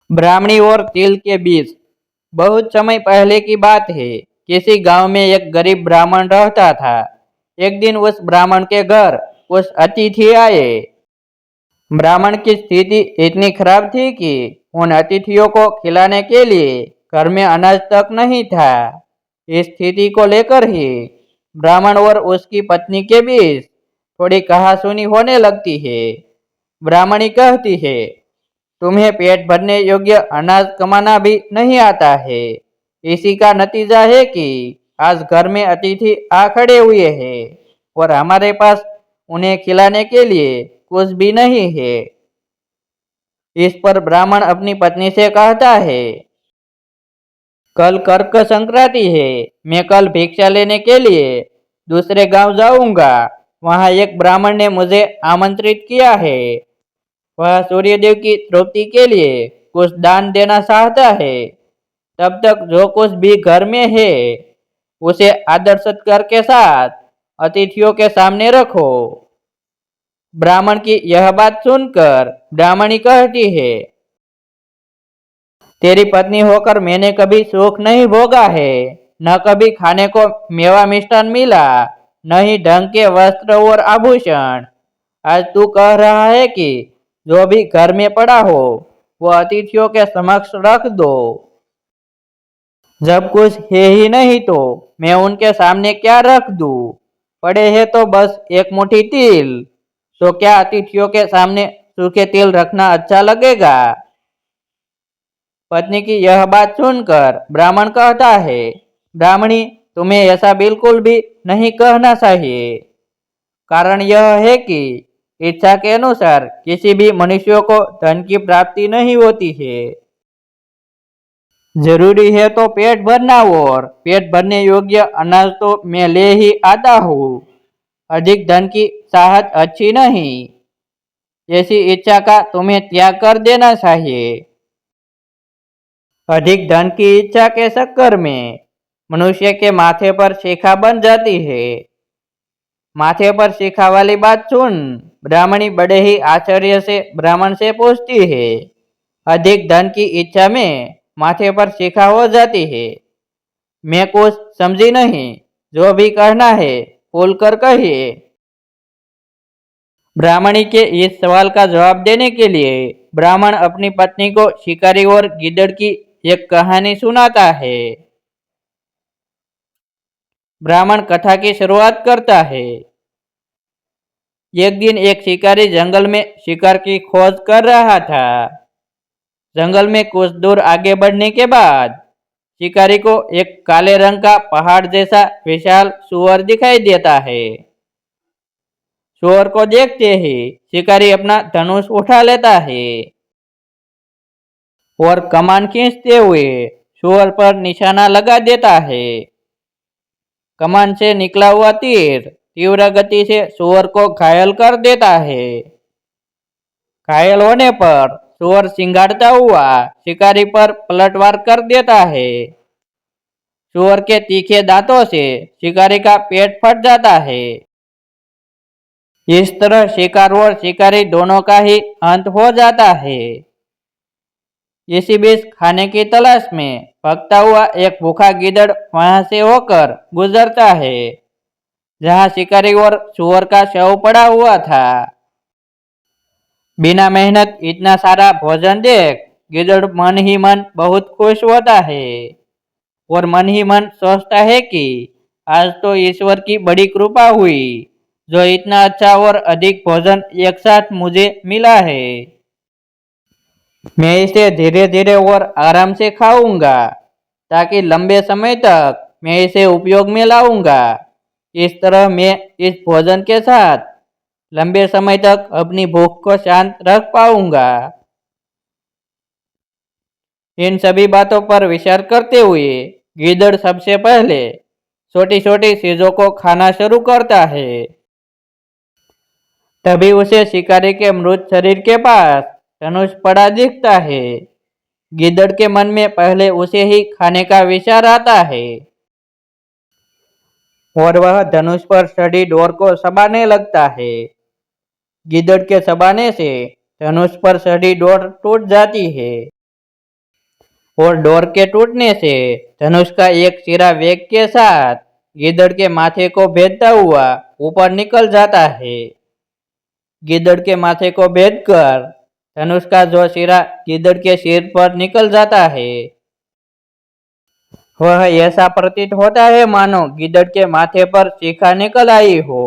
ब्राह्मणी और तिल के बीच। बहुत समय पहले की बात है। किसी गांव में एक गरीब ब्राह्मण रहता था। एक दिन उस ब्राह्मण के घर कुछ अतिथि आए। ब्राह्मण की स्थिति इतनी खराब थी कि उन अतिथियों को खिलाने के लिए घर में अनाज तक नहीं था। इस स्थिति को लेकर ही ब्राह्मण और उसकी पत्नी के बीच थोड़ी कहासुनी होने लगती है। ब्राह्मणी कहती है, तुम्हें पेट भरने योग्य अनाज कमाना भी नहीं आता है। इसी का नतीजा है कि आज घर में अतिथि आ खड़े हुए हैं और हमारे पास उन्हें खिलाने के लिए कुछ भी नहीं है। इस पर ब्राह्मण अपनी पत्नी से कहता है, कल कर्क संक्रांति है। मैं कल भिक्षा लेने के लिए दूसरे गांव जाऊंगा। वहां एक ब्राह्मण ने मुझे आमंत्रित किया है। वह सूर्यदेव की तृप्ति के लिए कुछ दान देना चाहता है। तब तक जो कुछ भी घर में है उसे आदर सत्कार के साथ अतिथियों के सामने रखो। ब्राह्मण की यह बात सुनकर ब्राह्मणी कहती है, तेरी पत्नी होकर मैंने कभी सुख नहीं भोगा है। न कभी खाने को मेवा मिष्ठान मिला, न ही ढंग के वस्त्र और आभूषण। आज तू कह रहा है कि जो भी घर में पड़ा हो वो अतिथियों के समक्ष रख दो। जब कुछ है ही नहीं तो मैं उनके सामने क्या रख दूं? पड़े हैं तो बस एक मुट्ठी तिल। तो क्या अतिथियों के सामने सूखे तिल रखना अच्छा लगेगा? पत्नी की यह बात सुनकर ब्राह्मण कहता है, ब्राह्मणी, तुम्हें ऐसा बिल्कुल भी नहीं कहना चाहिए। कारण यह है कि इच्छा के अनुसार किसी भी मनुष्य को धन की प्राप्ति नहीं होती है। जरूरी है तो पेट भरना, और पेट भरने योग्य अनाज तो मैं ले ही आता हूँ। अधिक धन की चाहत अच्छी नहीं। ऐसी इच्छा का तुम्हें त्याग कर देना चाहिए। अधिक धन की इच्छा के चक्कर में मनुष्य के माथे पर शिखा बन जाती है। माथे पर शिखा वाली बात सुन ब्राह्मणी बड़े ही आश्चर्य से ब्राह्मण से पूछती है, अधिक धन की इच्छा में माथे पर शिखा हो जाती है? मैं कुछ समझी नहीं। जो भी कहना है खोलकर कहिए। ब्राह्मणी के इस सवाल का जवाब देने के लिए ब्राह्मण अपनी पत्नी को शिकारी और गिद्दड़ की एक कहानी सुनाता है। ब्राह्मण कथा की शुरुआत करता है। एक दिन एक शिकारी जंगल में शिकार की खोज कर रहा था। जंगल में कुछ दूर आगे बढ़ने के बाद शिकारी को एक काले रंग का पहाड़ जैसा विशाल सुअर दिखाई देता है। सुअर को देखते ही शिकारी अपना धनुष उठा लेता है और कमान खींचते हुए सुअर पर निशाना लगा देता है। कमान से निकला हुआ तीर तीव्र गति से सुअर को घायल कर देता है। घायल होने पर सुअर सिंगाड़ता हुआ शिकारी पर पलटवार कर देता है। सुअर के तीखे दांतों से शिकारी का पेट फट जाता है। इस तरह शिकार और शिकारी दोनों का ही अंत हो जाता है। इसी बीच खाने की तलाश में भगता हुआ एक भूखा गिद्धड़ वहां से होकर गुजरता है, जहां शिकारी और सुअर का शव पड़ा हुआ था। बिना मेहनत इतना सारा भोजन देख गिद्धड़ मन ही मन बहुत खुश होता है और मन ही मन सोचता है कि आज तो ईश्वर की बड़ी कृपा हुई, जो इतना अच्छा और अधिक भोजन एक साथ मुझे मिला है। मैं इसे धीरे धीरे और आराम से खाऊंगा, ताकि लंबे समय तक मैं इसे उपयोग में लाऊंगा। इस तरह मैं इस भोजन के साथ लंबे समय तक अपनी भूख को शांत रख पाऊंगा। इन सभी बातों पर विचार करते हुए गीदड़ सबसे पहले छोटी छोटी चीजों को खाना शुरू करता है। तभी उसे शिकारी के मृत शरीर के पास धनुष पड़ा दिखता है। गिद्धड़ के मन में पहले उसे ही खाने का विचार आता है और वह धनुष पर चढ़ी डोर को चबाने लगता है। गिद्धड़ के चबाने से धनुष पर चढ़ी डोर टूट जाती है। और डोर के टूटने से धनुष का एक सिरा वेग के साथ गीदड़ के माथे को भेदता हुआ ऊपर निकल जाता है। गीदड़ के माथे को भेदकर धनुष का जो सिरा गीदड़ के सिर पर निकल जाता है, वह ऐसा प्रतीत होता है मानो गीदड़ के माथे पर शिखा निकल आई हो।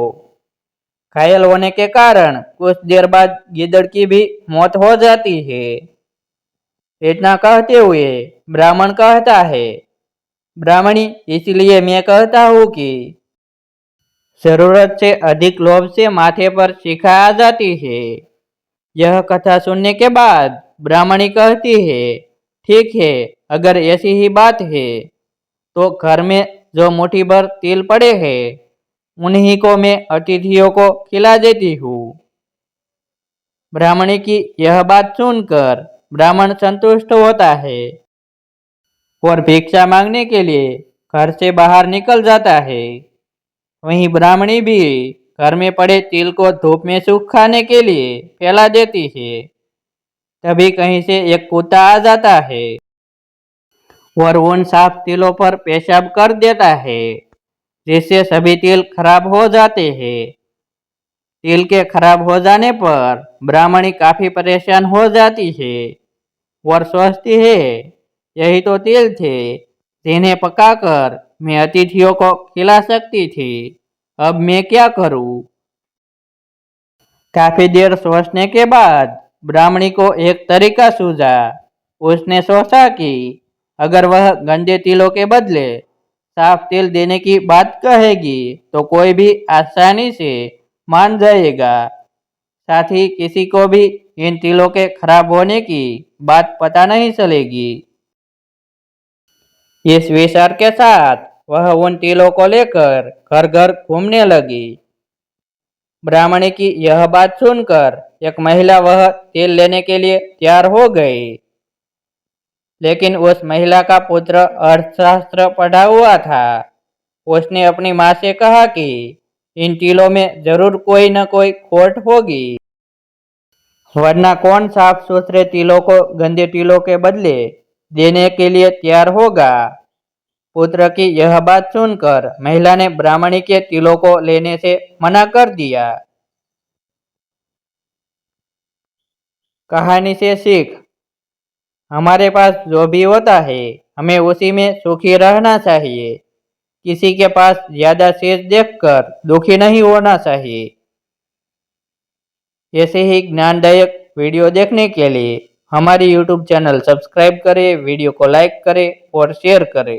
घायल होने के कारण कुछ देर बाद गीदड़ की भी मौत हो जाती है। इतना कहते हुए ब्राह्मण कहता है, ब्राह्मणी, इसलिए मैं कहता हूँ कि जरूरत से अधिक लोभ से माथे पर शिखा आ जाती है। यह कथा सुनने के बाद ब्राह्मणी कहती है, ठीक है, अगर ऐसी ही बात है तो घर में जो मुट्ठी भर तिल पड़े हैं उन्हीं को मैं अतिथियों को खिला देती हूँ। ब्राह्मणी की यह बात सुनकर ब्राह्मण संतुष्ट होता है और भिक्षा मांगने के लिए घर से बाहर निकल जाता है। वहीं ब्राह्मणी भी घर में पड़े तिल को धूप में सुखाने के लिए फैला देती है। तभी कहीं से एक कुत्ता आ जाता है और उन साफ तिलों पर पेशाब कर देता है, जिससे सभी तिल खराब हो जाते हैं। तिल के खराब हो जाने पर ब्राह्मणी काफी परेशान हो जाती है और सोचती है, यही तो तिल थे जिन्हें पकाकर मैं अतिथियों को खिला सकती थी, अब मैं क्या करूं? काफी देर सोचने के बाद ब्राह्मणी को एक तरीका सूझा। उसने सोचा कि अगर वह गंदे तिलों के बदले साफ तिल देने की बात कहेगी तो कोई भी आसानी से मान जाएगा। साथ ही किसी को भी इन तिलों के खराब होने की बात पता नहीं चलेगी। इस विचार के साथ वह उन तिलों को लेकर घर घर घूमने लगी। ब्राह्मणी की यह बात सुनकर एक महिला वह तिल लेने के लिए तैयार हो गई। लेकिन उस महिला का पुत्र अर्थशास्त्र पढ़ा हुआ था। उसने अपनी माँ से कहा कि इन तिलों में जरूर कोई न कोई खोट होगी, वरना कौन साफ सुथरे तिलों को गंदे तिलों के बदले देने के लिए तैयार होगा। पुत्र की यह बात सुनकर महिला ने ब्राह्मणी के तिलों को लेने से मना कर दिया। कहानी से सीख, हमारे पास जो भी होता है हमें उसी में सुखी रहना चाहिए। किसी के पास ज्यादा चीज देखकर दुखी नहीं होना चाहिए। ऐसे ही ज्ञानदायक वीडियो देखने के लिए हमारी YouTube चैनल सब्सक्राइब करें, वीडियो को लाइक करें और शेयर करें।